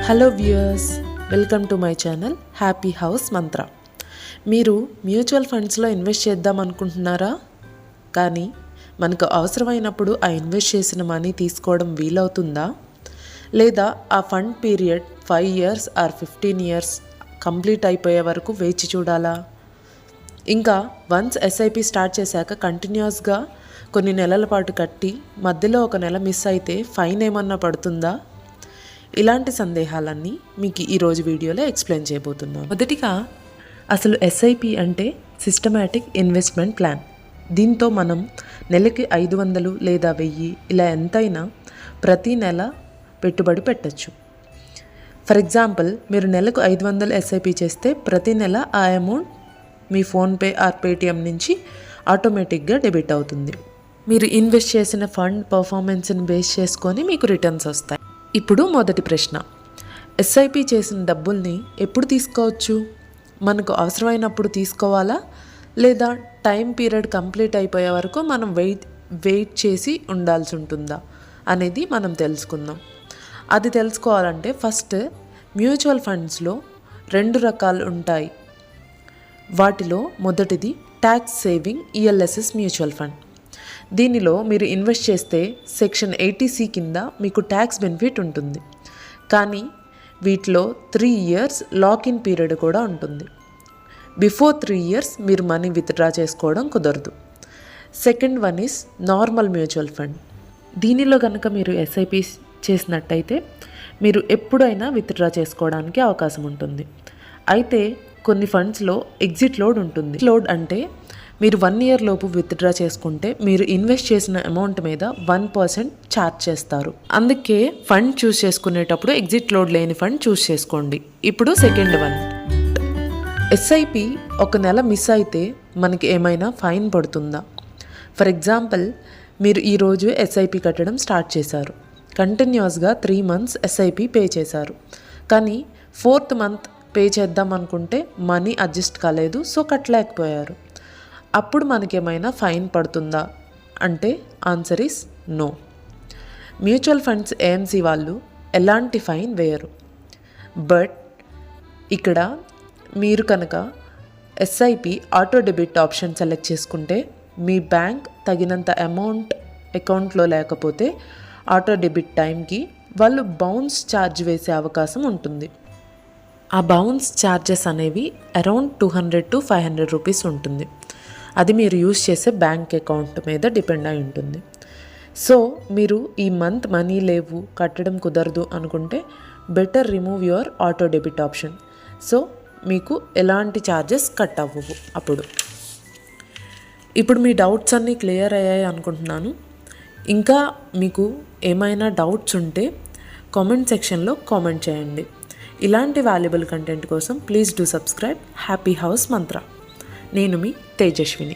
Hello viewers, welcome to my channel happy house మంత్ర. మీరు mutual ఫండ్స్లో invest చేద్దాం అనుకుంటున్నారా? కానీ మనకు అవసరమైనప్పుడు ఆ ఇన్వెస్ట్ చేసిన మనీ తీసుకోవడం వీలవుతుందా? లేదా ఆ fund period 5 years or 15 years complete అయిపోయే వరకు వేచి చూడాలా? ఇంకా వన్స్ ఎస్ఐపి స్టార్ట్ చేశాక కంటిన్యూస్గా కొన్ని నెలల పాటు కట్టి మధ్యలో ఒక నెల మిస్ అయితే ఫైన్ ఏమన్నా పడుతుందా? ఇలాంటి సందేహాలన్నీ మీకు ఈరోజు వీడియోలో ఎక్స్ప్లెయిన్ చేయబోతున్నాను. మొదటిగా అసలు ఎస్ఐపి అంటే సిస్టమాటిక్ ఇన్వెస్ట్మెంట్ ప్లాన్. దీంతో మనం నెలకి 500 లేదా 1000 ఇలా ఎంతైనా ప్రతి నెల పెట్టుబడి పెట్టచ్చు. ఫర్ ఎగ్జాంపుల్, మీరు నెలకు 500 ఎస్ఐపి చేస్తే ప్రతి నెల ఆ amount me PhonePe are Paytm నుంచి ఆటోమేటిక్గా డెబిట్ అవుతుంది. మీరు ఇన్వెస్ట్ చేసిన ఫండ్ పర్ఫార్మెన్స్ని బేస్ చేసుకొని మీకు రిటర్న్స్ వస్తాయి. ఇప్పుడు మొదటి ప్రశ్న, ఎస్ఐపి చేసిన డబ్బుల్ని ఎప్పుడు తీసుకోవచ్చు? మనకు అవసరమైనప్పుడు తీసుకోవాలా, లేదా టైం పీరియడ్ కంప్లీట్ అయిపోయే వరకు మనం వెయిట్ చేసి ఉండాల్సి ఉంటుందా అనేది మనం తెలుసుకుందాం. అది తెలుసుకోవాలంటే ఫస్ట్ మ్యూచువల్ ఫండ్స్లో 2 రకాలు ఉంటాయి. వాటిలో మొదటిది tax saving ELSS mutual fund. దీనిలో మీరు ఇన్వెస్ట్ చేస్తే సెక్షన్ 80C కింద మీకు ట్యాక్స్ బెనిఫిట్ ఉంటుంది. కానీ వీటిలో 3 years లాక్-ఇన్ పీరియడ్ కూడా ఉంటుంది. బిఫోర్ 3 years మీరు మనీ విత్డ్రా చేసుకోవడం కుదరదు. Second one is normal mutual fund. దీనిలో కనుక మీరు ఎస్ఐపి చేసినట్టయితే మీరు ఎప్పుడైనా విత్డ్రా చేసుకోవడానికి అవకాశం ఉంటుంది. అయితే కొన్ని ఫండ్స్లో ఎగ్జిట్ లోడ్ ఉంటుంది. లోడ్ అంటే మీరు 1 year లోపు విత్డ్రా చేసుకుంటే మీరు ఇన్వెస్ట్ చేసిన అమౌంట్ మీద 1% ఛార్జ్ చేస్తారు. అందుకే ఫండ్ చూస్ చేసుకునేటప్పుడు ఎగ్జిట్ లోడ్ లేని ఫండ్ చూస్ చేసుకోండి. ఇప్పుడు సెకండ్ వన్, ఎస్ఐపి ఒక నెల మిస్ అయితే మనకి ఏమైనా ఫైన్ పడుతుందా? ఫర్ ఎగ్జాంపుల్, మీరు ఈరోజు ఎస్ఐపి కట్టడం స్టార్ట్ చేశారు. కంటిన్యూస్గా 3 months ఎస్ఐపి పే చేశారు. కానీ 4th month పే చేద్దాం అనుకుంటే మనీ అడ్జస్ట్ కాలేదు, సో కట్టలేకపోయారు. అప్పుడు మనకేమైనా ఫైన్ పడుతుందా అంటే answer is no. Mutual funds AMC వాళ్ళు ఎలాంటి ఫైన్ వేయరు. బట్ ఇక్కడ మీరు కనుక SIP auto debit option select చేసుకుంటే మీ బ్యాంక్ తగినంత అమౌంట్ అకౌంట్లో లేకపోతే ఆటో డెబిట్ టైంకి వాళ్ళు బౌన్స్ ఛార్జ్ వేసే అవకాశం ఉంటుంది. ఆ బౌన్స్ ఛార్జెస్ అనేవి అరౌండ్ 200 to 500 రూపీస్ ఉంటుంది. అది మీరు యూజ్ చేసే బ్యాంక్ అకౌంట్ మీద డిపెండ్ అయి ఉంటుంది. సో మీరు ఈ మంత్ మనీ లేవు, కట్టడం కుదరదు అనుకుంటే better remove your auto debit option. So మీకు ఎలాంటి ఛార్జెస్ కట్ అవ్వవు. ఇప్పుడు మీ డౌట్స్ అన్నీ క్లియర్ అయ్యాయి అనుకుంటున్నాను. ఇంకా మీకు ఏమైనా డౌట్స్ ఉంటే కామెంట్ సెక్షన్లో కామెంట్ చేయండి. ఇలాంటి వాల్యుబుల్ కంటెంట్ కోసం please do subscribe happy house మంత్ర. నేను మీ తేజస్విని.